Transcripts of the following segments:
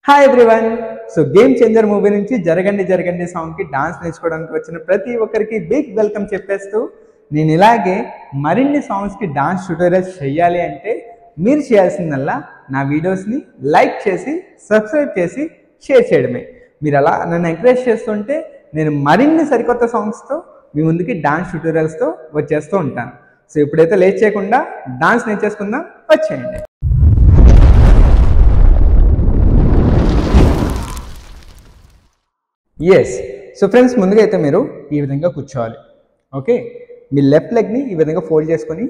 Hi everyone. So game changer movie నుంచి జరగండి జరగండి సాంగ్కి డాన్స్ నేర్చుకోవడానికి వచ్చిన ప్రతి ఒక్కరికి బిగ్ వెల్కమ్ చెప్పేస్తూ నేను ఇలాగే మరిన్ని సాంగ్స్కి డాన్స్ ట్యూటోరియల్స్ చేయాలి అంటే మీరు చేయాల్సిందల్లా నా వీడియోస్ని లైక్ చేసి సబ్స్క్రైబ్ చేసి షేర్ చేయడమే. మీరు అలా నన్ను ఎంకరేజ్ చేస్తుంటే నేను మరిన్ని సరికొత్త సాంగ్స్తో మీ ముందుకి డాన్స్ ట్యూటోరియల్స్తో వచ్చేస్తూ ఉంటాను. సో ఇప్పుడైతే లేట్ చేయకుండా డాన్స్ నేర్చేసుకుందాం, వచ్చేయండి. ఎస్. సో ఫ్రెండ్స్, ముందుగా అయితే మీరు ఈ విధంగా కూర్చోవాలి. ఓకే, మీ లెఫ్ట్ లెగ్ని ఈ విధంగా ఫోల్డ్ చేసుకొని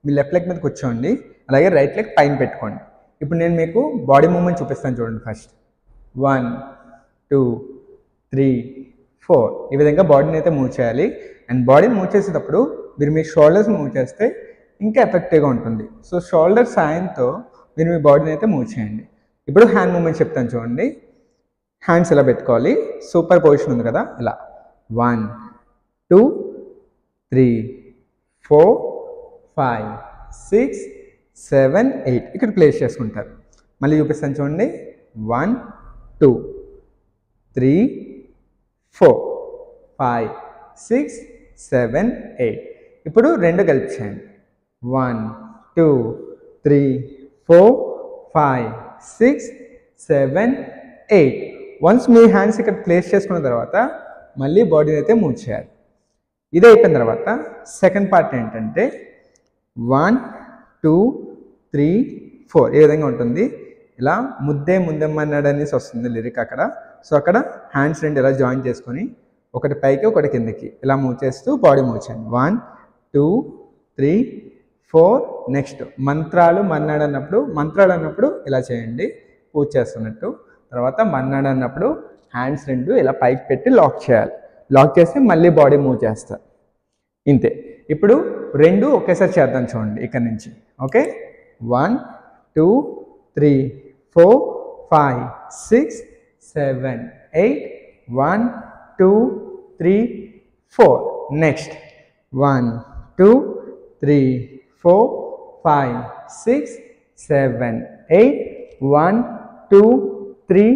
మీ లెఫ్ట్ లెగ్ మీద కూర్చోండి. అలాగే రైట్ లెగ్ పైన పెట్టుకోండి. ఇప్పుడు నేను మీకు బాడీ మూవ్మెంట్ చూపిస్తాను చూడండి. ఫస్ట్ 1 2 3 4 ఈ విధంగా బాడీని అయితే మూవ్ చేయాలి. అండ్ బాడీని మూవ్ చేసేటప్పుడు మీరు మీ షోల్డర్స్ మూవ్ చేస్తే ఇంకా ఎఫెక్టివ్గా ఉంటుంది. సో షోల్డర్ సాయంతో మీరు మీ బాడీని అయితే మూవ్ చేయండి. ఇప్పుడు హ్యాండ్ మూవ్మెంట్ చెప్తాను చూడండి. హ్యాండ్స్ ఇలా పెట్టుకోవాలి. సూపర్ పొజిషన్ ఉంది కదా, ఇలా 1 2 3 4 5 6 7 8 ఇక్కడ ప్లేస్ చేసుకుంటారు. మళ్ళీ చూపిస్తాను చూడండి. 1 2 3 4 5 6 7 8 ఇప్పుడు రెండు కలిపి చేయండి. 1 2 3 4 5 6 7 8 వన్స్ మీ హ్యాండ్స్ ఇక్కడ ప్లేస్ చేసుకున్న తర్వాత మళ్ళీ బాడీని అయితే మూవ్ చేయాలి. ఇది అయిపోయిన తర్వాత సెకండ్ పార్ట్ ఏంటంటే 1 2 3 4 ఈ విధంగా ఉంటుంది. ఇలా ముద్దే ముందెమ్మన్నాడనేసి వస్తుంది లిరిక్ అక్కడ. సో అక్కడ హ్యాండ్స్ రెండు ఇలా జాయిన్ చేసుకొని ఒకటి పైకి ఒకటి కిందకి ఇలా మూవ్ చేస్తూ బాడీ మూవ్ చేయండి. 1 2 3 4 నెక్స్ట్ మంత్రాలు అన్నప్పుడు ఇలా చేయండి పూజ చేస్తున్నట్టు. తర్వాత మన్నాడు అన్నప్పుడు హ్యాండ్స్ రెండు ఇలా పైకి పెట్టి లాక్ చేయాలి. లాక్ చేసి మళ్ళీ బాడీ మూవ్ చేస్తారు. ఇంతే. ఇప్పుడు రెండు ఒకేసారి చేద్దాం చూడండి ఇక్కడ నుంచి. ఓకే, 1 2 3 4 5 6 7 8 1 2 3 4 నెక్స్ట్ 1 2 3 4 5 6 7 8 1 2 3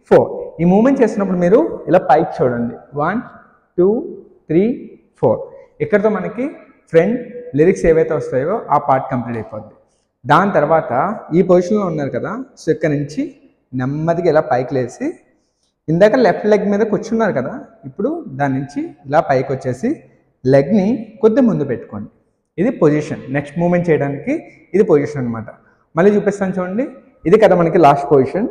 4 ఈ మూమెంట్ చేస్తున్నప్పుడు మీరు ఇలా పైకి చూడండి. 1 2 3 4 ఇక్కడతో మనకి ఫ్రంట్ లిరిక్స్ ఏవైతే వస్తాయో ఆ పార్ట్ కంప్లీట్ అయిపోద్ది. దాని తర్వాత ఈ పొజిషన్లో ఉన్నారు కదా, సో ఇక్కడ నుంచి నెమ్మదిగా ఇలా పైకి లేసి ఇందాక లెఫ్ట్ లెగ్ మీద కూర్చున్నారు కదా, ఇప్పుడు దాని నుంచి ఇలా పైకి వచ్చేసి లెగ్ని కొద్ది ముందు పెట్టుకోండి. ఇది పొజిషన్. నెక్స్ట్ మూమెంట్ చేయడానికి ఇది పొజిషన్ అనమాట. మళ్ళీ చూపిస్తాను చూడండి. ఇది కదా మనకి లాస్ట్ పొజిషన్.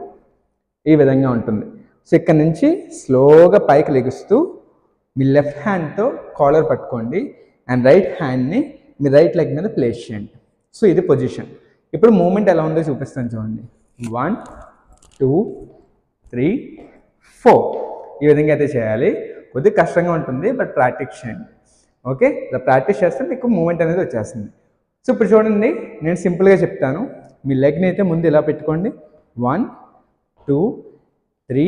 ఈ విధంగా ఉంటుంది. సో ఇక్కడ నుంచి స్లోగా పైకి లెగుస్తూ మీ లెఫ్ట్ హ్యాండ్తో కాలర్ పట్టుకోండి అండ్ రైట్ హ్యాండ్ని మీ రైట్ లెగ్ మీద ప్లేస్ చేయండి. సో ఇది పొజిషన్. ఇప్పుడు మూమెంట్ ఎలా ఉందో చూపిస్తాను చూడండి. 1 2 3 4 ఈ విధంగా అయితే చేయాలి. కొద్దిగా కష్టంగా ఉంటుంది, బట్ ప్రాక్టీస్ చేయండి. ఓకే, ఇలా ప్రాక్టీస్ చేస్తే మీకు మూమెంట్ అనేది వచ్చేస్తుంది. సో ఇప్పుడు చూడండి, నేను సింపుల్గా చెప్తాను. మీ లెగ్ని అయితే ముందు ఇలా పెట్టుకోండి. 1 2 3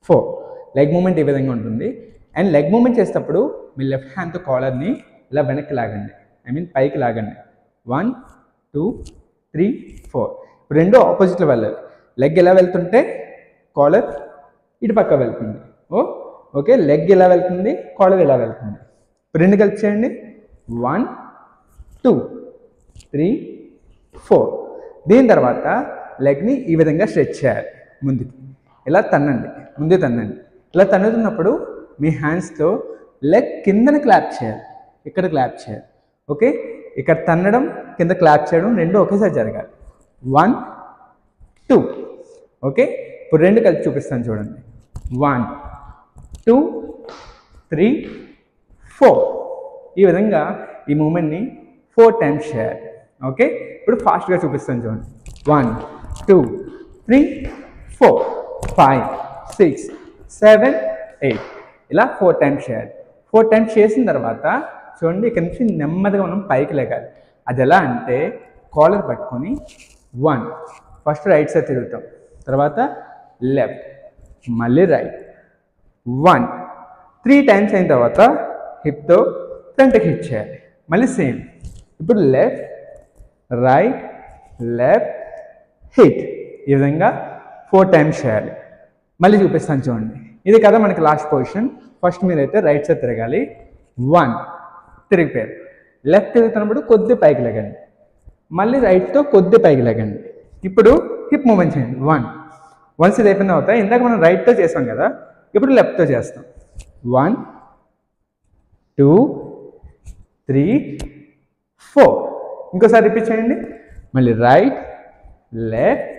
4 లెగ్ మూమెంట్ ఈ విధంగా ఉంటుంది. అండ్ లెగ్ మూమెంట్ చేసేటప్పుడు మీ లెఫ్ట్ హ్యాండ్తో కాలర్ని ఇలా వెనక్కి లాగండి, పైకి లాగండి. 1 2 3 4 ఇప్పుడు రెండు ఆపోజిట్లో వెళ్ళాలి. లెగ్ ఎలా వెళ్తుంటే కాలర్ ఇటు పక్క వెళ్తుంది. ఓకే, లెగ్ ఎలా వెళ్తుంది, కాలర్ ఎలా వెళ్తుంది. ఇప్పుడు రెండు కలిపి చేయండి. 1 2 3 4 దీని తర్వాత లెగ్ని ఈ విధంగా స్ట్రెచ్ చేయాలి. ముందుకి ఇలా తన్నండి, ముందే తన్నండి. ఇలా తన్నుతున్నప్పుడు మీ హ్యాండ్స్తో లెగ్ కిందన క్లాప్ చేయాలి, ఇక్కడ క్లాప్ చేయాలి. ఓకే, ఇక్కడ తన్నడం కింద క్లాప్ చేయడం రెండు ఒకేసారి జరగాలి. 1 2 ఓకే, ఇప్పుడు రెండు కలిపి చూపిస్తాను చూడండి. 1 2 3 4 ఈ విధంగా ఈ మూమెంట్ని 4 టైమ్స్ చేయాలి. ఓకే, ఇప్పుడు ఫాస్ట్గా చూపిస్తాను చూడండి. 1 2 3 4 5 6 7 8 ఇలా 4 టైమ్స్ చేయాలి. 4 టైమ్స్ చేసిన తర్వాత చూడండి, ఇక్కడ నుంచి నెమ్మదిగా మనం పైకి లేగాలి. అది ఎలా అంటే కాలర్ పట్టుకొని 1 ఫస్ట్ రైట్ సైడ్ తిరుగుతాం, తర్వాత లెఫ్ట్, మళ్ళీ రైట్. 1 3 టైమ్స్ అయిన తర్వాత హిప్తో ఫ్రంట్కి హిట్ చేయాలి. మళ్ళీ సేమ్. ఇప్పుడు లెఫ్ట్ రైట్ లెఫ్ట్ హిట్ ఈ విధంగా 4 టైమ్స్ చేయాలి. మళ్ళీ చూపిస్తాను చూడండి. ఇది కదా మనకి లాస్ట్ పొజిషన్. ఫస్ట్ మీరైతే రైట్ సైడ్ తిరగాలి. 1 తిరిగిపోయారు. లెఫ్ట్ తిరుగుతున్నప్పుడు కొద్ది పైకి లెగండి, మళ్ళీ రైట్తో కొద్ది పైకి లెగండి. ఇప్పుడు హిప్ మూమెంట్ చేయండి. 1 వన్స్ ఇది అయిపోయిన తర్వాత ఇందాక మనం రైట్తో చేసాం కదా, ఇప్పుడు లెఫ్ట్తో చేస్తాం. 1 2 3 4. ఇంకోసారి రిపీట్ చేయండి. మళ్ళీ right left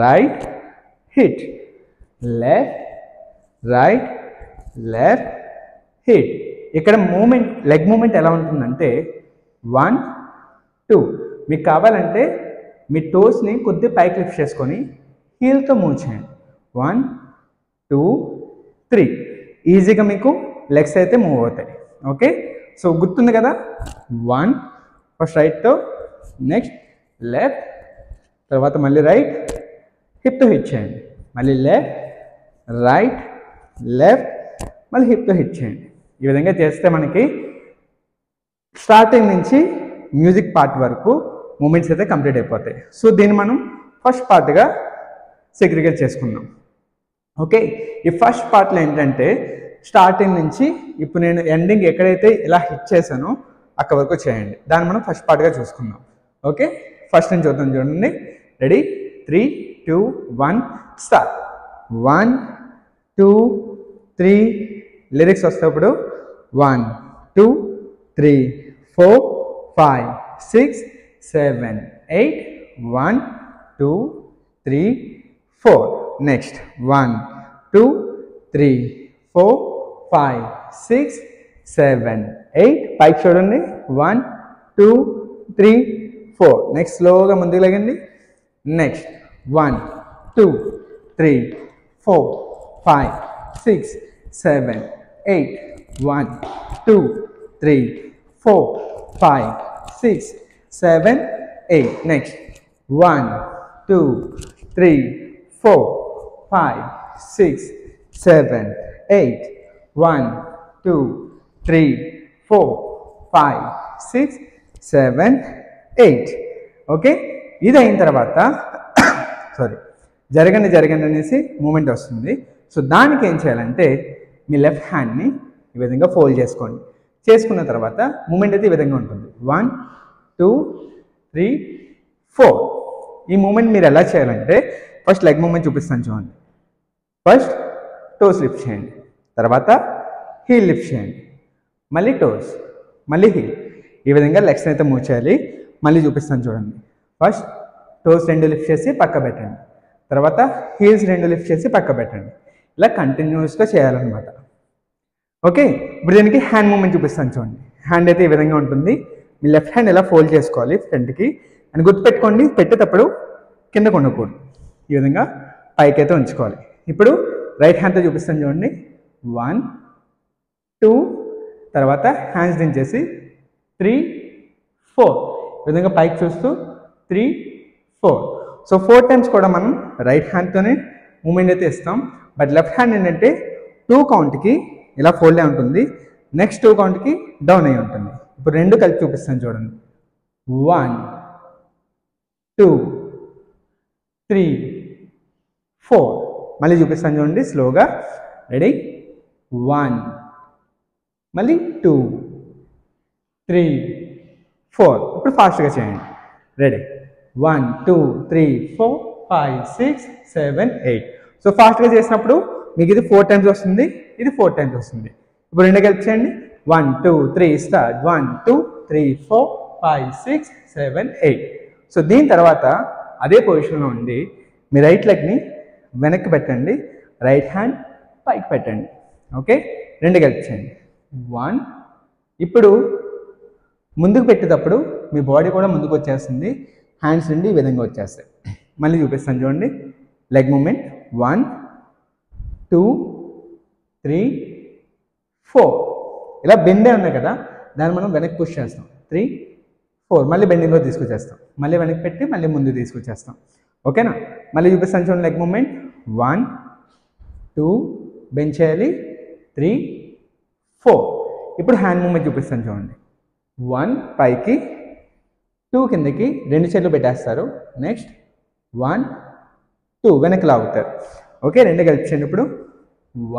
right hit, left right left hit. ఇక్కడ మూమెంట్ లెగ్ మూమెంట్ ఎలా ఉంటుందంటే 1 2. మీకు కావాలంటే మీ టోస్ని కొద్ది పైకి లిఫ్ట్ చేసుకొని హీల్తో మూవ్ చేయండి. 1 2 3. ఈజీగా మీకు లెగ్స్ అయితే మూవ్ అవుతాయి. ఓకే, సో గుర్తుంది కదా. 1 ఫస్ట్ రైట్తో, నెక్స్ట్ లెఫ్ట్, తర్వాత మళ్ళీ రైట్ హిప్తో హిట్ చేయండి, మళ్ళీ లెఫ్ట్ రైట్ లెఫ్ట్ మళ్ళీ హిప్తో హిట్ చేయండి. ఈ విధంగా చేస్తే మనకి స్టార్టింగ్ నుంచి మ్యూజిక్ పార్ట్ వరకు మూమెంట్స్ అయితే కంప్లీట్ అయిపోతాయి. సో దీన్ని మనం ఫస్ట్ పార్ట్గా సెగ్రిగేట్ చేసుకున్నాం. ఓకే, ఈ ఫస్ట్ పార్ట్లో ఏంటంటే స్టార్టింగ్ నుంచి ఇప్పుడు నేను ఎండింగ్ ఎక్కడైతే ఇలా హిట్ చేశానో అక్కడ వరకు చేయండి. దాన్ని మనం ఫస్ట్ పార్ట్గా చూసుకుందాం. ఓకే, ఫస్ట్ నుంచి చూద్దాం చూడండి. Ready, 3 2 1 start. 1 2 3 లిరిక్స్ వస్తేప్పుడు 1 2 3 4 5 6 7 8 1 2 3 4. నెక్స్ట్ 1 2 3 4 5 6 7 8. పైకి చూడండి. 1 2 3 4. నెక్స్ట్ స్లోగా ముందుకు లేగండి. నెక్స్ట్ 1 2 3 4 5 6 7 8 1 2 3 4 5 6 7 8. నెక్స్ట్ 1 2 3 4 5 6 7 8 1 2 3 4 5 6 7 8. ఓకే, ఇది అయిన తర్వాత జరగండి అనేసి మూమెంట్ వస్తుంది. సో దానికి ఏం చేయాలంటే మీ లెఫ్ట్ హ్యాండ్ని ఈ విధంగా ఫోల్డ్ చేసుకోండి. చేసుకున్న తర్వాత మూమెంట్ అయితే ఈ విధంగా ఉంటుంది. 1 2 3 4. ఈ మూమెంట్ మీరు ఎలా చేయాలంటే ఫస్ట్ లెగ్ మూమెంట్ చూపిస్తాను చూడండి. ఫస్ట్ టోస్ లిఫ్ట్ చేయండి, తర్వాత హీల్ లిఫ్ట్ చేయండి, మళ్ళీ టోస్, మళ్ళీ హీల్. ఈ విధంగా లెగ్స్ అయితే మూవ్ చేయాలి. మళ్ళీ చూపిస్తాను చూడండి. ఫస్ట్ టోస్ 2 లిఫ్ట్ చేసి పక్క పెట్టండి, తర్వాత హీల్స్ 2 లిఫ్ట్ చేసి పక్క పెట్టండి. ఇలా కంటిన్యూస్గా చేయాలన్నమాట. ఓకే, ఇప్పుడు దీనికి హ్యాండ్ మూమెంట్ చూపిస్తాను చూడండి. హ్యాండ్ అయితే ఈ విధంగా ఉంటుంది. మీ లెఫ్ట్ హ్యాండ్ ఇలా ఫోల్డ్ చేసుకోవాలి ఫ్రంట్కి. అని గుర్తుపెట్టుకోండి, పెట్టేటప్పుడు కిందకు ఉండకూడదు, ఈ విధంగా పైకి అయితే ఉంచుకోవాలి. ఇప్పుడు రైట్ హ్యాండ్తో చూపిస్తాను చూడండి. 1 2, తర్వాత హ్యాండ్స్ దించేసి 3 4. ఈ విధంగా పైకి చూస్తూ 3 4. సో 4 టైమ్స్ కూడా మనం రైట్ హ్యాండ్తోనే మూమెంట్ అయితే ఇస్తాం. బట్ లెఫ్ట్ హ్యాండ్ ఏంటంటే 2 కౌంట్కి ఇలా ఫోల్డ్ అయి ఉంటుంది, నెక్స్ట్ 2 కౌంట్కి డౌన్ అయి ఉంటుంది. ఇప్పుడు 2 కలిపి చూపిస్తాను చూడండి. 1 2 3 4. మళ్ళీ చూపిస్తాను చూడండి స్లోగా. రెడీ, 1 మళ్ళీ 2 3 4. ఇప్పుడు ఫాస్ట్గా చేయండి. రెడీ, 1 2 3 4 5 6 7 8. సో ఫాస్ట్గా చేసినప్పుడు మీకు ఇది 4 టైమ్స్ వస్తుంది, ఇది 4 టైమ్స్ వస్తుంది. ఇప్పుడు 2 కలిపి చేయండి. 1 2 3 స్టార్ట్. 1 2 3 4 5 6 7 8. సో దీని తర్వాత అదే పొజిషన్లో ఉండి మీ రైట్ లెగ్ని వెనక్కి పెట్టండి, రైట్ హ్యాండ్ పైకి పెట్టండి. ఓకే, 2 కలిపి చేయండి. 1. ఇప్పుడు ముందుకు పెట్టేటప్పుడు మీ బాడీ కూడా ముందుకు వచ్చేస్తుంది, హ్యాండ్స్ నుండి ఈ విధంగా వచ్చేస్తాయి. మళ్ళీ చూపిస్తాను చూడండి. Leg moment 1 2 3 4. ఇలా బెండే ఉన్నాయి కదా, దాన్ని మనం వెనక్కి పుష్ చేస్తాం. 3 4 మళ్ళీ బెండింగ్లో తీసుకొచ్చేస్తాం, మళ్ళీ వెనక్కి పెట్టి మళ్ళీ ముందు తీసుకొచ్చేస్తాం. ఓకేనా, మళ్ళీ చూపిస్తాను చూడండి. లెగ్ మూమెంట్ 1 2 బెండ్ చేయాలి, 3 4. ఇప్పుడు హ్యాండ్ మూమెంట్ చూపిస్తాను చూడండి. 1 పైకి, 2 కిందకి, 2 చేతులు పెట్టేస్తారు. నెక్స్ట్ 1 2 వెనక్కి లాగుతారు. ఓకే, రెండు కలిపి చేయండి ఇప్పుడు.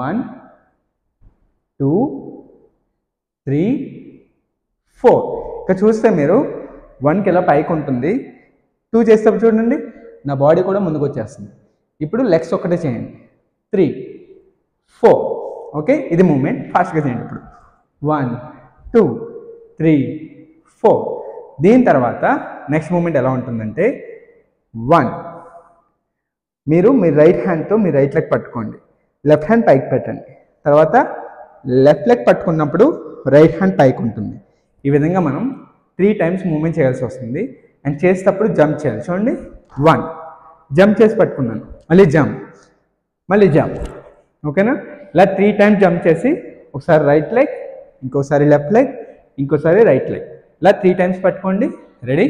1 2 3 4. ఇక్కడ చూస్తే మీరు 1కి ఇలా పైకి ఉంటుంది, 2 చేసేటప్పుడు చూడండి నా బాడీ కూడా ముందుకు వచ్చేస్తుంది. ఇప్పుడు లెగ్స్ ఒక్కటే చేయండి. 3 4. ఓకే, ఇది మూమెంట్. ఫాస్ట్గా చేయండి ఇప్పుడు. 1 2 3 4. దీని తర్వాత నెక్స్ట్ మూమెంట్ ఎలా ఉంటుందంటే 1 మీరు మీ రైట్ హ్యాండ్తో మీ రైట్ లెగ్ పట్టుకోండి, లెఫ్ట్ హ్యాండ్ పైకి పెట్టండి. తర్వాత లెఫ్ట్ లెగ్ పట్టుకున్నప్పుడు రైట్ హ్యాండ్ పైకి ఉంటుంది. ఈ విధంగా మనం 3 టైమ్స్ మూమెంట్ చేయాల్సి వస్తుంది. అండ్ చేసేటప్పుడు జంప్ చేయాలి. చూడండి 1 జంప్ చేసి పట్టుకున్నాను, మళ్ళీ జంప్, మళ్ళీ జంప్. ఓకేనా, ఇలా 3 టైమ్స్ జంప్ చేసి ఒకసారి రైట్ లెగ్, ఇంకోసారి లెఫ్ట్ లెగ్, ఇంకోసారి రైట్ లెగ్, ఇలా 3 టైమ్స్ పట్టుకోండి. Ready,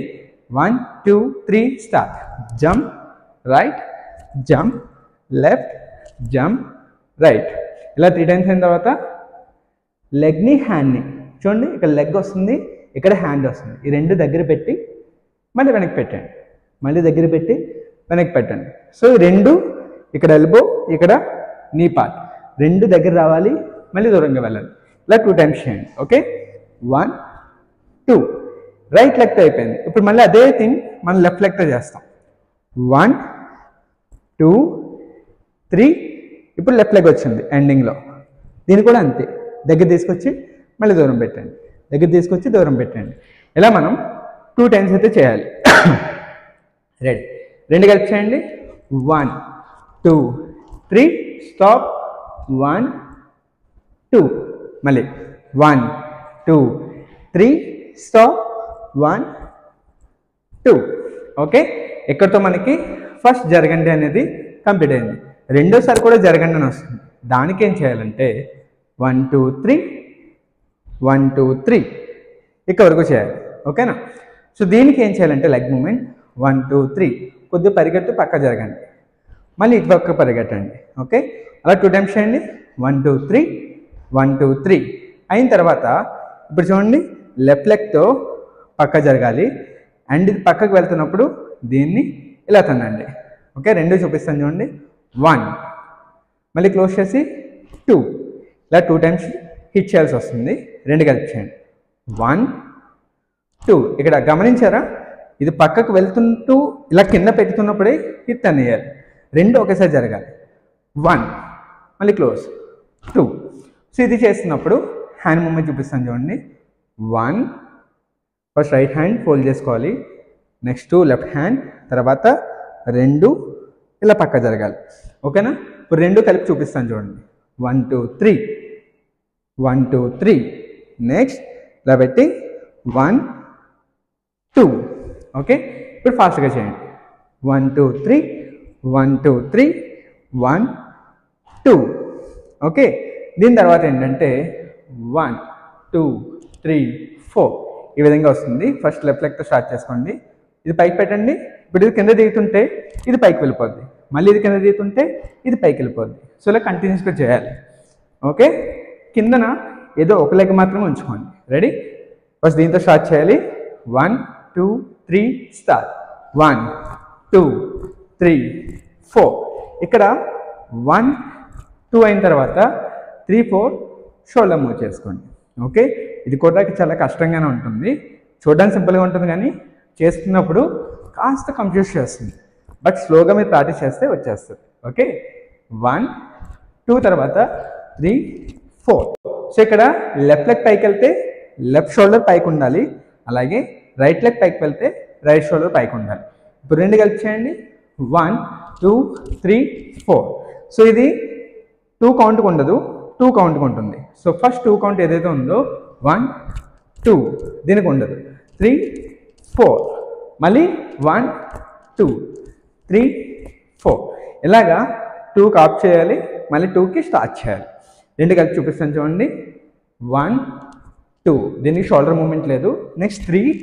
1 2 3 start. Jump right, jump left, jump right. ఇలా 3 టైమ్స్ అయిన తర్వాత లెగ్ని హ్యాండ్ని చూడండి, ఇక్కడ లెగ్ వస్తుంది, ఇక్కడ హ్యాండ్ వస్తుంది. ఈ రెండు దగ్గర పెట్టి మళ్ళీ వెనక్కి పెట్టండి, మళ్ళీ దగ్గర పెట్టి వెనక్కి పెట్టండి. సో ఈ రెండు, ఇక్కడ ఎల్బో, ఇక్కడ నీ పార్ట్, రెండు దగ్గర రావాలి, మళ్ళీ దూరంగా వెళ్ళాలి. ఇలా 2 టైమ్స్ చేయండి. ఓకే, 1 2. రైట్ లెగ్తో అయిపోయింది. ఇప్పుడు మళ్ళీ అదే థింగ్ మనం లెఫ్ట్ లెగ్తో చేస్తాం. 1 2 3. ఇప్పుడు లెఫ్ట్ లెగ్ వచ్చింది ఎండింగ్లో, దీన్ని కూడా అంతే, దగ్గర తీసుకొచ్చి మళ్ళీ దూరం పెట్టండి, దగ్గర తీసుకొచ్చి దూరం పెట్టండి. ఇలా మనం 2 టైమ్స్ అయితే చేయాలి. రెడీ, రెండు కలిపి చేయండి. 1 2 3 స్టాప్. 1 2 మళ్ళీ 1 2 3 స్టాప్. 1 2. ఓకే, ఎక్కడితో మనకి ఫస్ట్ జరగండి అనేది కంప్లీట్ అయింది. రెండోసారి కూడా జరగండి అని వస్తుంది. దానికి ఏం చేయాలంటే 1 2 3 1 2 3 ఇక్కడ వరకు చేయాలి. ఓకేనా, సో దీనికి ఏం చేయాలంటే లెగ్ మూమెంట్ 1 2 3 కొద్దిగా పరిగెత్తు పక్క జరగండి, మళ్ళీ ఇటు పక్క పరిగెట్టండి. ఓకే, అలా 2 టైమ్స్ చేయండి. 1 2 3 1 2 3 అయిన తర్వాత ఇప్పుడు చూడండి లెఫ్ట్ లెగ్తో పక్క జరగాలి. అండ్ ఇది పక్కకు వెళ్తున్నప్పుడు దీన్ని ఇలా తనండి. ఓకే, రెండు చూపిస్తాను చూడండి. 1 మళ్ళీ క్లోజ్ చేసి 2. ఇలా 2 టైమ్స్ హిట్ చేయాల్సి వస్తుంది. రెండు కలిపి చేయండి. 1 2. ఇక్కడ గమనించారా, ఇది పక్కకు వెళ్తుంటూ ఇలా కింద పెట్టుతున్నప్పుడే హిట్ అనేయాలి. రెండు ఒకేసారి జరగాలి. 1 మళ్ళీ క్లోజ్ 2. సో ఇది చేస్తున్నప్పుడు హ్యాండ్ మూమెంట్ చూపిస్తాను చూడండి. 1 ఫస్ట్ రైట్ హ్యాండ్ ఫోల్డ్ చేసుకోవాలి, నెక్స్ట్ లెఫ్ట్ హ్యాండ్, తర్వాత రెండు ఇలా పక్క జరగాలి. ఓకేనా, ఇప్పుడు రెండు కలిపి చూపిస్తాను చూడండి. 1 2 3 1 2 3. నెక్స్ట్ ఇలా పెట్టి 1 2. ఓకే, ఇప్పుడు ఫాస్ట్గా చేయండి. 1 2 3 1 2 3 1 2. ఓకే, దీని తర్వాత ఏంటంటే 1 2 3 4 ఈ విధంగా వస్తుంది. ఫస్ట్ లెఫ్ట్ లెగ్తో స్టార్ట్ చేసుకోండి. ఇది పైకి పెట్టండి. ఇప్పుడు ఇది కింద దిగుతుంటే ఇది పైకి వెళ్ళిపోద్ది, మళ్ళీ ఇది కింద దిగుతుంటే ఇది పైకి వెళ్ళిపోద్ది. సో ఇలా కంటిన్యూస్గా చేయాలి. ఓకే, కిందన ఏదో ఒక లెగ్ మాత్రమే ఉంచుకోండి. రెడీ, ఫస్ట్ దీంతో స్టార్ట్ చేయాలి. 1 2 3 స్టార్ట్. 1 2 3 4. ఇక్కడ 1 2 అయిన తర్వాత 3 4 షోల్డర్ మూవ్ చేసుకోండి. ఓకే, ఇది కూడా చాలా కష్టంగానే ఉంటుంది. చూడడానికి సింపుల్గా ఉంటుంది కానీ చేస్తున్నప్పుడు కాస్త కన్ఫ్యూజ్ చేస్తుంది. బట్ స్లోగా మీరు ప్రాక్టీస్ చేస్తే వచ్చేస్తుంది. ఓకే, 1 2 తర్వాత 3 4. సో ఇక్కడ లెఫ్ట్ లెగ్ పైకి వెళ్తే లెఫ్ట్ షోల్డర్ పైకి ఉండాలి, అలాగే రైట్ లెగ్ పైకి వెళ్తే రైట్ షోల్డర్ పైకి ఉండాలి. ఇప్పుడు రెండు కలిపి చేయండి. 1 2 3 4. సో ఇది 2 కౌంట్కి ఉండదు, 2 కౌంట్కి ఉంటుంది. సో ఫస్ట్ 2 కౌంట్ ఏదైతే ఉందో 1 2 దీనికి ఉండదు. 3 4 మళ్ళీ 1 2 3 4. ఇలాగా 2కి ఆఫ్ చేయాలి, మళ్ళీ 2కి స్టార్ట్ చేయాలి. రెండు కలిపి చూపిస్తాను చూడండి. 1 2 దీనికి షోల్డర్ మూమెంట్ లేదు. నెక్స్ట్ 3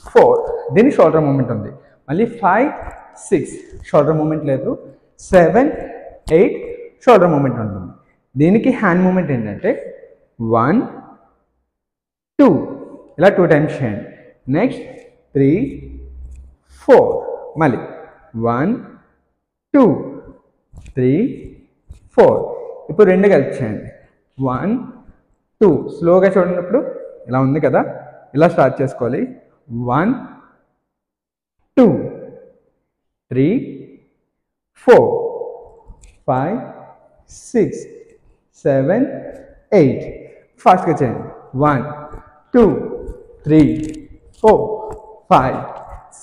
4 దీనికి షోల్డర్ మూమెంట్ ఉంది. మళ్ళీ 5 6 షోల్డర్ మూమెంట్ లేదు. 7 8 షోల్డర్ మూమెంట్ ఉంటుంది. దీనికి హ్యాండ్ మూమెంట్ ఏంటంటే 1 2 ఇలా 2 టైమ్స్ చేయండి. నెక్స్ట్ 3 4 మళ్ళీ 1 2 3 4. ఇప్పుడు రెండు కలిపి చేయండి. 1 2. స్లోగా చూడనప్పుడు ఇలా ఉంది కదా, ఇలా స్టార్ట్ చేసుకోవాలి. 1 2 3 4 5 6 7 8. ఫాస్ట్గా చేయండి. 1 2 3 4 5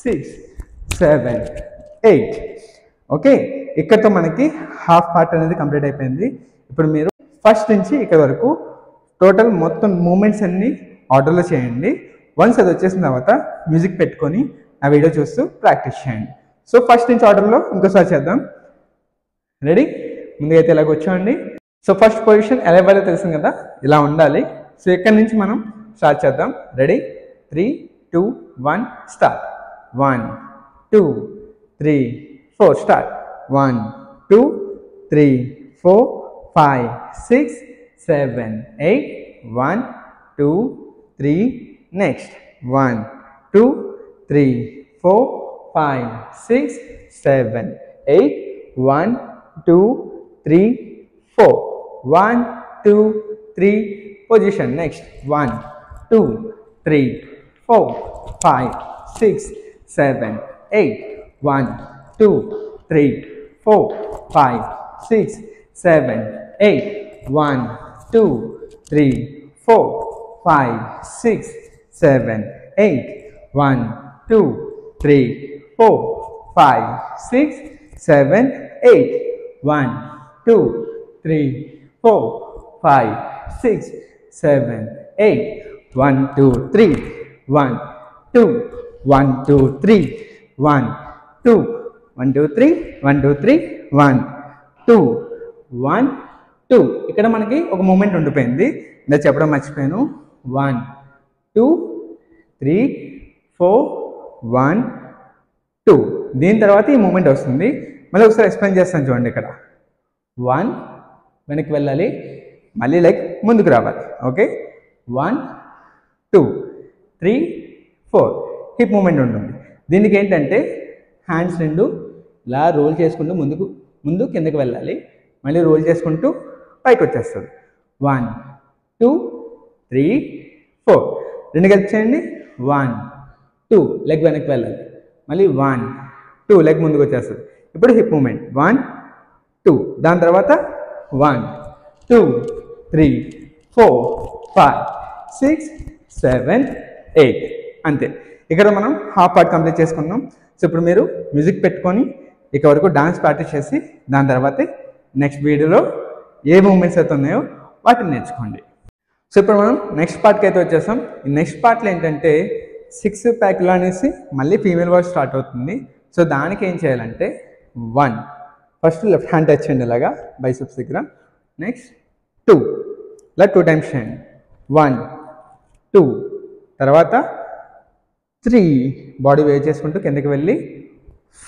6 7 8. ఓకే, ఇక్కడతో మనకి హాఫ్ పార్ట్ అనేది కంప్లీట్ అయిపోయింది. ఇప్పుడు మీరు ఫస్ట్ నుంచి ఇక్కడ వరకు టోటల్ మొత్తం మూమెంట్స్ అన్ని ఆర్డర్లో చేయండి. వన్స్ అది వచ్చేసిన తర్వాత మ్యూజిక్ పెట్టుకొని ఆ వీడియో చూస్తూ ప్రాక్టీస్ చేయండి. సో ఫస్ట్ నుంచి ఆర్డర్లో ఇంకోసారి చేద్దాం. రెడీ? ముందుగా అయితే ఇలాగ వచ్చామండి. సో ఫస్ట్ పొజిషన్ ఎలా ఇవ్వాలో తెలిసింది కదా, ఇలా ఉండాలి. సో ఇక్కడ నుంచి మనం స్టార్ట్ చేద్దాం. Ready? 3 2 1 start. 1 2 3 4 start. 1 2 3 4 5 6 7 8. 1 2 3 next. 1 2 3 4 5 6 7 8. 1 2 3 4. 1 2 3 position. Next. 1 2 3 4 5 6 7 8. 1 2 3 4 5 6 7 8. 1 2 3 4 5 6 7 8. 1 2 3 4 5 6 7 8. 1 2 3 4 5 6 7 8. 1 2 3 1 2 1 2 3 1 2 1 2 3 1 2 3 1 2 1 2. ఇక్కడ మనకి ఒక మూమెంట్ ఉండిపోయింది, నేను చెప్పడం మర్చిపోయాను. 1 2 3 4 1 2. దీని తర్వాత ఈ మూమెంట్ వస్తుంది. మళ్ళీ ఒకసారి ఎక్స్ప్లెయిన్ చేస్తాను చూడండి. ఇక్కడ 1 వెనక్కి వెళ్ళాలి, మళ్ళీ లైక్ ముందుకు రావాలి. ఓకే, 1 2 3 4 హిప్ మూమెంట్ ఉంటుంది. దీనికి ఏంటంటే హ్యాండ్స్ రెండు ఇలా రోల్ చేసుకుంటూ ముందు కిందకి వెళ్ళాలి, మళ్ళీ రోల్ చేసుకుంటూ పైకి వచ్చేస్తుంది. 1 2 3 4. రెండు కలిపి చేయండి. 1 2 లెగ్ వెనక్కి వెళ్ళాలి, మళ్ళీ 1 2 లెగ్ ముందుకు వచ్చేస్తుంది. ఇప్పుడు హిప్ మూమెంట్ 1 2. దాని తర్వాత 1 2 3 4 5 6 7 8. అంతే. ఇక్కడ మనం హాఫ్ పార్ట్ కంప్లీట్ చేసుకున్నాం. సో ఇప్పుడు మీరు మ్యూజిక్ పెట్టుకొని ఇక వరకు డాన్స్ ప్రాక్టీస్ చేసి దాని తర్వాతే నెక్స్ట్ వీడియోలో ఏ మూమెంట్స్ అయితే ఉన్నాయో వాటిని నేర్చుకోండి. సో ఇప్పుడు మనం నెక్స్ట్ పార్ట్కి అయితే వచ్చేసాం. ఈ నెక్స్ట్ పార్ట్లో ఏంటంటే 6 ప్యాక్లో అనేసి మళ్ళీ ఫీమేల్ వాయిస్ స్టార్ట్ అవుతుంది. సో దానికి ఏం చేయాలంటే 1 ఫస్ట్ లెఫ్ట్ హ్యాండ్ టచ్ చేయండి ఇలాగా బైసెప్స్ దగ్గర. నెక్స్ట్ 2 ఇలా 2 టైమ్స్ చేయండి. 1 2. తర్వాత 3 బాడీ వేవ్ చేసుకుంటూ కిందకి వెళ్ళి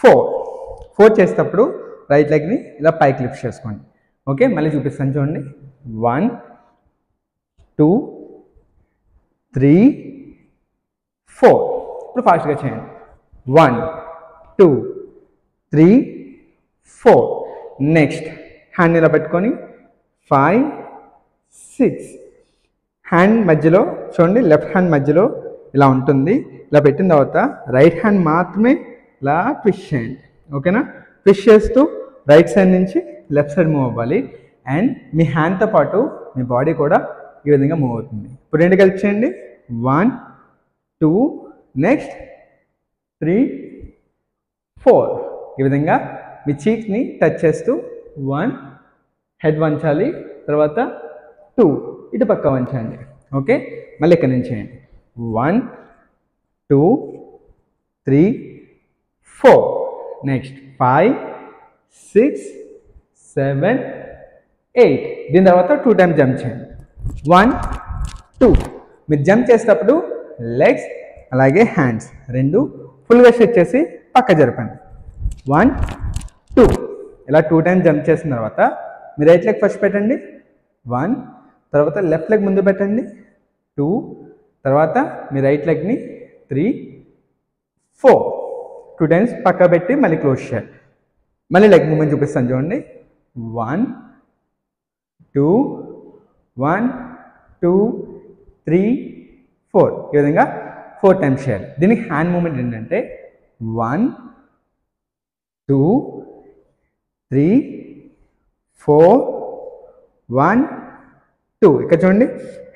4 చేసేటప్పుడు రైట్ లెగ్ని ఇలా పైకి లిఫ్ట్ చేసుకోండి. ఓకే, మళ్ళీ చూపిస్తాను చూడండి. 1 2 3 4. ఇప్పుడు ఫాస్ట్గా చేయండి. 1 2 3 4. నెక్స్ట్ హ్యాండ్ ఇలా పెట్టుకొని 5 6. హ్యాండ్ మధ్యలో చూడండి, లెఫ్ట్ హ్యాండ్ మధ్యలో ఇలా ఉంటుంది. ఇలా పెట్టిన తర్వాత రైట్ హ్యాండ్ మాత్రమే ఇలా ట్విస్ట్ చేయండి. ఓకేనా? ట్విస్ట్ చేస్తూ రైట్ సైడ్ నుంచి లెఫ్ట్ సైడ్ మూవ్ అవ్వాలి. అండ్ మీ హ్యాండ్తో పాటు మీ బాడీ కూడా ఈ విధంగా మూవ్ అవుతుంది. ఇప్పుడు రెండు కలిపి చేయండి. 1 2. నెక్స్ట్ 3 4. ఈ విధంగా మీ చీక్ని టచ్ చేస్తూ 1 హెడ్ వంచాలి, తర్వాత 2 ఇటు పక్క వంచండి. ఓకే, మళ్ళీ ఇక్కడ నుంచి చేయండి. 1 2 3 4. నెక్స్ట్ 5 6 7 8. దీని తర్వాత 2 టైమ్స్ జంప్ చేయండి. 1 2. మీరు జంప్ చేసేటప్పుడు లెగ్స్ అలాగే హ్యాండ్స్ రెండు ఫుల్గా స్ట్రెచ్ చేసి పక్క జరపండి. 1 2. ఇలా 2 టైమ్స్ జంప్ చేసిన తర్వాత మీ రైట్ లెగ్ ఫస్ట్ పెట్టండి. 1. తర్వాత లెఫ్ట్ లెగ్ ముందు పెట్టండి. 2. తర్వాత మీ రైట్ లెగ్ని 3 4. 2 టైమ్స్ పక్క పెట్టి మళ్ళీ క్లోజ్ చేయాలి. మళ్ళీ లెగ్ మూమెంట్ చూపిస్తాను చూడండి. 1 2 1 2 3 4 ఈ విధంగా 4 టైమ్స్ చేయాలి. దీనికి హ్యాండ్ మూమెంట్ ఏంటంటే 1 2 3 4 1 2. ఇక్కడ చూడండి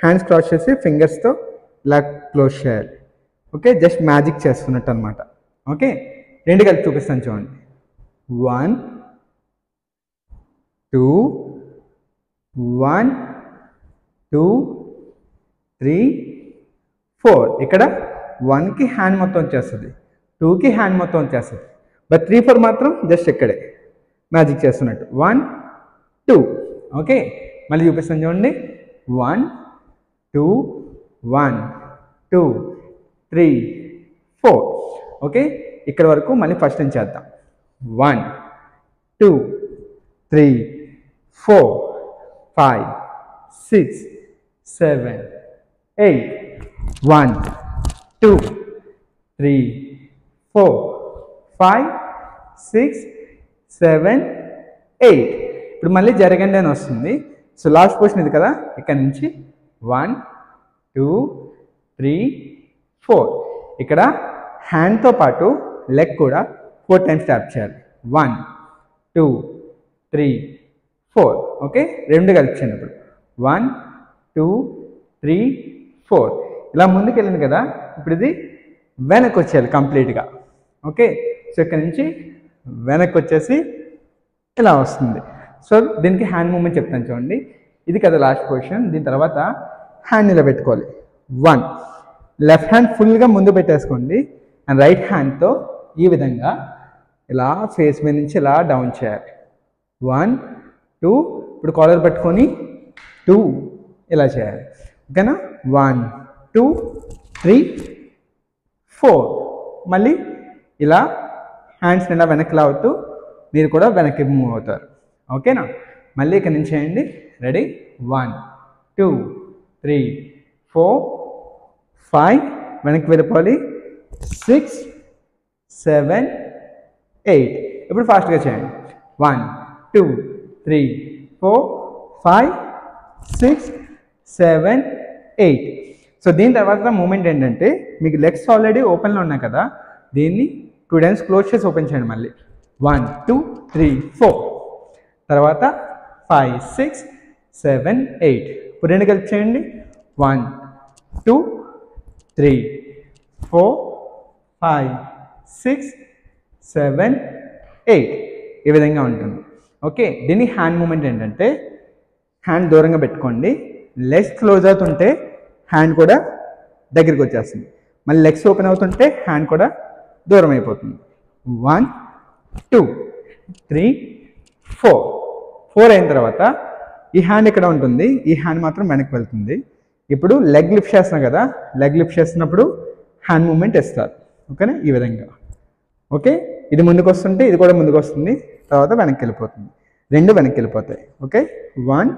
హ్యాండ్స్ క్రాస్ చేసి ఫింగర్స్తో ఇలా క్లోజ్ చేయాలి. ఓకే, జస్ట్ మ్యాజిక్ చేస్తున్నట్టు అనమాట. ఓకే, రెండు కలిపి చూపిస్తాను చూడండి. 1 2 1 2 3 4. ఇక్కడ 1కి హ్యాండ్ మొత్తం వచ్చేస్తుంది, 2కి హ్యాండ్ మొత్తం వచ్చేస్తుంది. బట్ 3 4 మాత్రం జస్ట్ ఇక్కడే మ్యాజిక్ చేస్తున్నట్టు. 1 2. ఓకే, మళ్ళీ చూపిస్తాను చూడండి. 1 2 1 2 3 4. ఓకే, ఇక్కడ వరకు మళ్ళీ ఫస్ట్ నుంచి చేద్దాం. 1 2 3 4 5 6 7 8 1 2 3 4 5 6 7 8. ఇప్పుడు మళ్ళీ జరగండి అని వస్తుంది. సో లాస్ట్ పొజిషన్ ఇది కదా, ఇక్కడ నుంచి 1 2 3 4. ఇక్కడ హ్యాండ్తో పాటు లెగ్ కూడా 4 టైమ్స్ ట్యాప్ చేయాలి. 1 2 3 4. ఓకే, రెండు కలిపి చేయండి. ఇప్పుడు 1 2 3 4 ఇలా ముందుకు వెళ్ళింది కదా. ఇప్పుడు ఇది వెనక్కి వచ్చేయాలి కంప్లీట్గా. ఓకే, సో ఇక్కడ నుంచి వెనక్కి వచ్చేసి ఇలా వస్తుంది. సో దీనికి హ్యాండ్ మూమెంట్ చెప్తాను చూడండి. ఇది కదా లాస్ట్ పొజిషన్. దీని తర్వాత హ్యాండ్ ఇలా పెట్టుకోవాలి. 1 లెఫ్ట్ హ్యాండ్ ఫుల్గా ముందు పెట్టేసుకోండి అండ్ రైట్ హ్యాండ్తో ఈ విధంగా ఇలా ఫేస్ మీద నుంచి ఇలా డౌన్ చేయాలి. 1 2. ఇప్పుడు కాలర్ పట్టుకొని 2 ఇలా చేయాలి. ఓకేనా, 1 2 3 4. మళ్ళీ ఇలా హ్యాండ్స్ని ఇలా వెనక్కి లాగుతూ మీరు కూడా వెనక్కి మూవ్ అవుతారు. ఓకేనా, మళ్ళీ ఇక్కడ నుంచి చేయండి. రెడీ, 1 2 3 4 5 వెనక్కి వెళ్ళిపోవాలి. 6 7 8. ఇప్పుడు ఫాస్ట్గా చేయండి. 1 2 3 4 5 6 7 8. సో దీని తర్వాత మూమెంట్ ఏంటంటే మీకు లెగ్స్ ఆల్రెడీ ఓపెన్లో ఉన్నాయి కదా, దీన్ని 2 టైమ్స్ క్లోజ్ చేసి ఓపెన్ చేయండి. మళ్ళీ 1 2 3 4. తర్వాత 5 6 7 8. ఇప్పుడు రెండు కలిపి చేయండి. 1 2 3 4 5 6 7 8. ఈ విధంగా ఉంటుంది. ఓకే, దీని హ్యాండ్ మూమెంట్ ఏంటంటే హ్యాండ్ దూరంగా పెట్టుకోండి. లెగ్స్ క్లోజ్ అవుతుంటే హ్యాండ్ కూడా దగ్గరికి వచ్చేస్తుంది. మళ్ళీ లెగ్స్ ఓపెన్ అవుతుంటే హ్యాండ్ కూడా దూరం అయిపోతుంది. 1 2 3 4. 4 అయిన తర్వాత ఈ హ్యాండ్ ఇక్కడ ఉంటుంది, ఈ హ్యాండ్ మాత్రం వెనక్కి వెళ్తుంది. ఇప్పుడు లెగ్ లిఫ్ట్ చేస్తున్నాం కదా, లెగ్ లిఫ్ట్ చేస్తున్నప్పుడు హ్యాండ్ మూమెంట్ ఇస్తారు. ఓకేనా, ఈ విధంగా. ఓకే, ఇది ముందుకు వస్తుంటే ఇది కూడా ముందుకు వస్తుంది, తర్వాత వెనక్కి వెళ్ళిపోతుంది. రెండు వెనక్కి వెళ్ళిపోతాయి. ఓకే, 1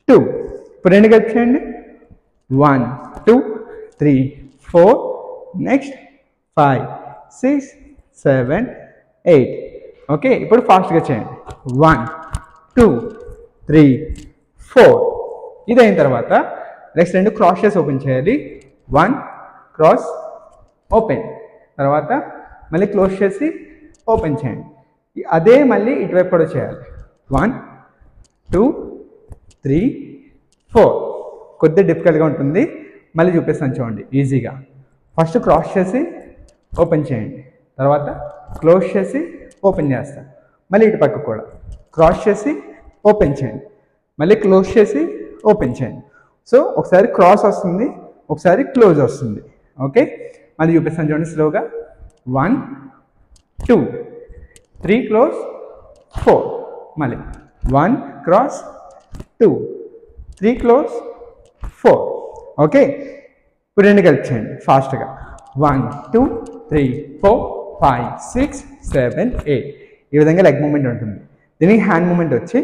2. ఇప్పుడు రెండు కలిపి చేయండి. 1 2 3 4. నెక్స్ట్ 5 6 7 8. ఓకే, ఇప్పుడు ఫాస్ట్గా చేయండి. 1 2 3 4. ఇది అయిన తర్వాత నెక్స్ట్ రెండు క్రాస్ చేసి ఓపెన్ చేయాలి. 1 క్రాస్ ఓపెన్, తర్వాత మళ్ళీ క్లోజ్ చేసి ఓపెన్ చేయండి. అదే మళ్ళీ ఇటువైపు కూడా చేయాలి. 1 2 3 4. కొద్దిగా డిఫికల్ట్గా ఉంటుంది, మళ్ళీ చూపిస్తాను చూడండి ఈజీగా. ఫస్ట్ క్రాస్ చేసి ఓపెన్ చేయండి, తర్వాత క్లోజ్ చేసి ఓపెన్ చేస్తాను. మళ్ళీ ఇటు పక్క కూడా క్రాస్ చేసి ఓపెన్ చేయండి, మళ్ళీ క్లోజ్ చేసి ఓపెన్ చేయండి. సో ఒకసారి క్రాస్ వస్తుంది, ఒకసారి క్లోజ్ వస్తుంది. ఓకే, మళ్ళీ చూపిస్తాను చూడండి స్లోగా. 1 2 3 క్లోజ్ 4. మళ్ళీ 1 క్రాస్ 2 3 క్లోజ్ 4. ఓకే, ఇప్పుడు రెండు కలిపి చేయండి ఫాస్ట్గా. 1 2 3 4 5 6 7 8. ఈ విధంగా లెగ్ మూమెంట్ ఉంటుంది. దీనికి హ్యాండ్ మూమెంట్ వచ్చి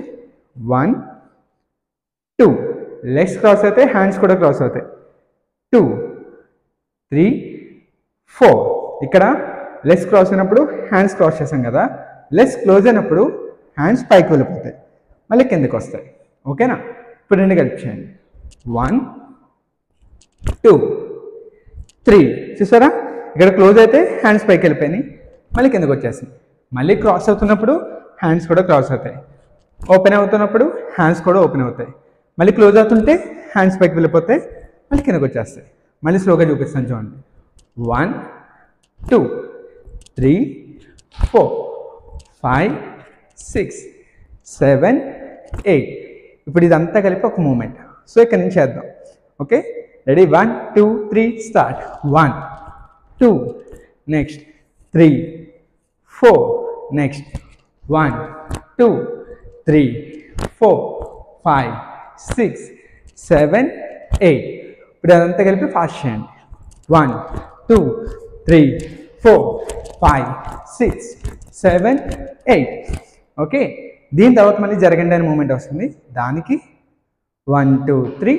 1 2. లెగ్స్ క్రాస్ అవుతాయి, హ్యాండ్స్ కూడా క్రాస్ అవుతాయి. 2 3 4. ఇక్కడ లెగ్స్ క్రాస్ అయినప్పుడు హ్యాండ్స్ క్రాస్ చేసాం కదా, లెగ్స్ క్లోజ్ అయినప్పుడు హ్యాండ్స్ పైకి వెళ్ళిపోతాయి, మళ్ళీ కిందకి వస్తాయి. ఓకేనా? ఇప్పుడు రెండు కలిపి చేయండి. 1 2 3. చూసారా, ఇక్కడ క్లోజ్ అయితే హ్యాండ్స్ పైకి వెళ్ళిపోయినాయి, మళ్ళీ కిందకి వచ్చేసింది. మళ్ళీ క్రాస్ అవుతున్నప్పుడు హ్యాండ్స్ కూడా క్రాస్ అవుతాయి, ఓపెన్ అవుతున్నప్పుడు హ్యాండ్స్ కూడా ఓపెన్ అవుతాయి, మళ్ళీ క్లోజ్ అవుతుంటే హ్యాండ్స్ పైకి వెళ్ళిపోతాయి, మళ్ళీ కిందకి వచ్చేస్తాయి. మళ్ళీ స్లోగా చూపిస్తాను చూడండి. 1 2 3 4 5 6 7 8. ఇప్పుడు ఇదంతా కలిపి ఒక మూమెంట్. సో ఇక్కడ నుంచి చేద్దాం. Okay, ready? 1 2 3 start. 1 2 next 3 4 next 1 2 3 4 5 6 7 8. ఇప్పుడు అదంతా కలిపి ఫాస్ట్ చేయండి. 1 2 3 4 5 6 7 8. ఓకే, దీని తర్వాత మళ్ళీ జరగండి అనే మూమెంట్ వస్తుంది. దానికి 1 2 3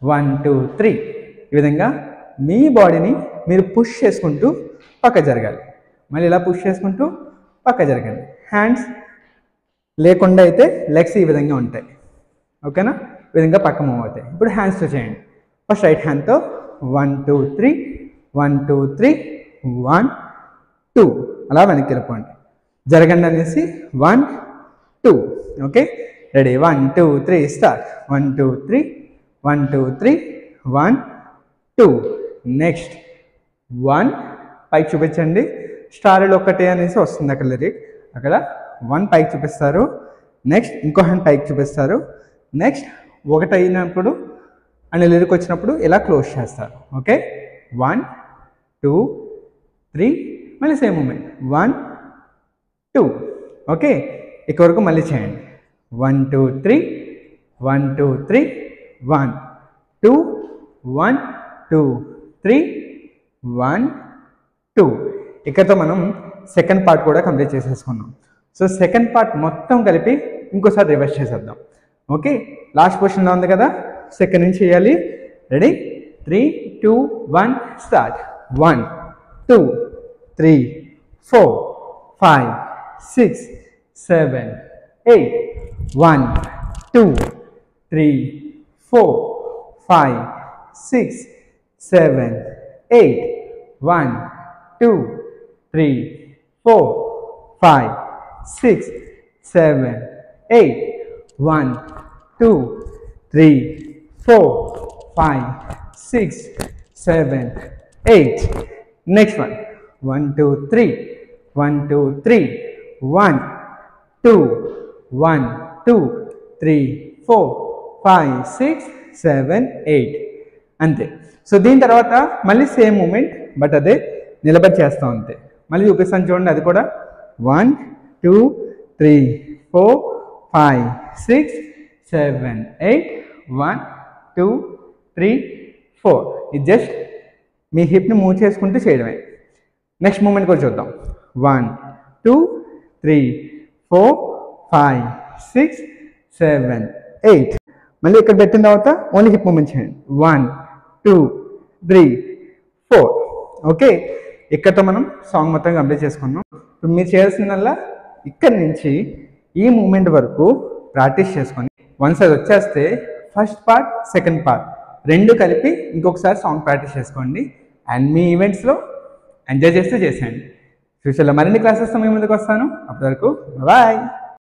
1 2 3. ఈ విధంగా మీ బాడీని మీరు పుష్ చేసుకుంటూ పక్క జరగాలి. మళ్ళీ ఇలా పుష్ చేసుకుంటూ పక్క జరగండి. హ్యాండ్స్ లేకుండా అయితే లెగ్స్ ఈ విధంగా ఉంటాయి. ఓకేనా? ఈ విధంగా పక్క మూవ్ అవుతాయి. ఇప్పుడు హ్యాండ్స్తో చేయండి. ఫస్ట్ రైట్ హ్యాండ్తో 1 2 3 1 2 3 1 2 అలా వెనక్కి వెళ్ళిపోండి. జరగండి అనేసి 1 2. Okay, ready? 1 2 3 స్టార్ట్. 1 2 3 1 2 3 1 2. నెక్స్ట్ 1 పైకి చూపించండి. స్టార్లో ఒకటే అనేసి వస్తుంది అక్కడ లిరిక్. అక్కడ 1 పైకి చూపిస్తారు, నెక్స్ట్ ఇంకో హ్యాండ్ పైకి చూపిస్తారు, నెక్స్ట్ ఒకటి అయినప్పుడు అనే లిరిక్ వచ్చినప్పుడు ఇలా క్లోజ్ చేస్తారు. ఓకే, 1 2 3 మళ్ళీ సేమ్ మూమెంట్ 1 2. ఓకే, ఇక్కడ వరకు మళ్ళీ చేయండి. 1 2 3 1 2 3 1 2 1 2 3 1 2. ఇక్కడతో మనం సెకండ్ పార్ట్ కూడా కంప్లీట్ చేసేసుకున్నాం. సో సెకండ్ పార్ట్ మొత్తం కలిపి ఇంకోసారి రివర్స్ చేసేద్దాం. ఓకే, లాస్ట్ పొజిషన్లో ఉంది కదా, సెకండ్ నుంచి చేయాలి. రెడీ? 3 2 1 స్టార్ట్. 1 2 3 4 5 6 7 8 1 2 3 4 5 6 7 8 1 2 3 4 5 6 7 8 1 2 3 4 5 6 7 8. Next one. 1 2 3 1 2 3 1 2 1 2 3 4 5 6 7 8. అంతే. సో దీని తర్వాత మళ్ళీ సేమ్ మూమెంట్, బట్ అదే నిలబడి చేస్తాం అంతే. మళ్ళీ చూపిస్తాను చూడండి. అది కూడా 1 2 3 4 5 6 7 8 1 2 3 4. ఇది జస్ట్ మీ హిప్ని మూవ్ చేసుకుంటూ చేయడమే. నెక్స్ట్ మూమెంట్ కూడా చూద్దాం. 1 2 3 4 5 6 7 8. మళ్ళీ ఇక్కడ పెట్టిన తర్వాత ఓన్లీ హిప్ మూమెంట్ చేయండి. 1 2 3 4. ఓకే, ఇక్కడతో మనం సాంగ్ మొత్తం కంప్లీట్ చేసుకున్నాం. ఇప్పుడు మీరు చేయాల్సిందల్లా ఇక్కడి నుంచి ఈ మూమెంట్ వరకు ప్రాక్టీస్ చేసుకొని వన్స్ అది వచ్చేస్తే ఫస్ట్ పార్ట్ సెకండ్ పార్ట్ రెండు కలిపి ఇంకొకసారి సాంగ్ ప్రాక్టీస్ చేసుకోండి. అండ్ మీ ఈవెంట్స్లో ఎంజాయ్ చేస్తూ చేసేయండి. ఫ్యూచర్లో మరిన్ని క్లాసెస్తో మీ ముందుకు వస్తాను. అప్పటి వరకు బాయ్.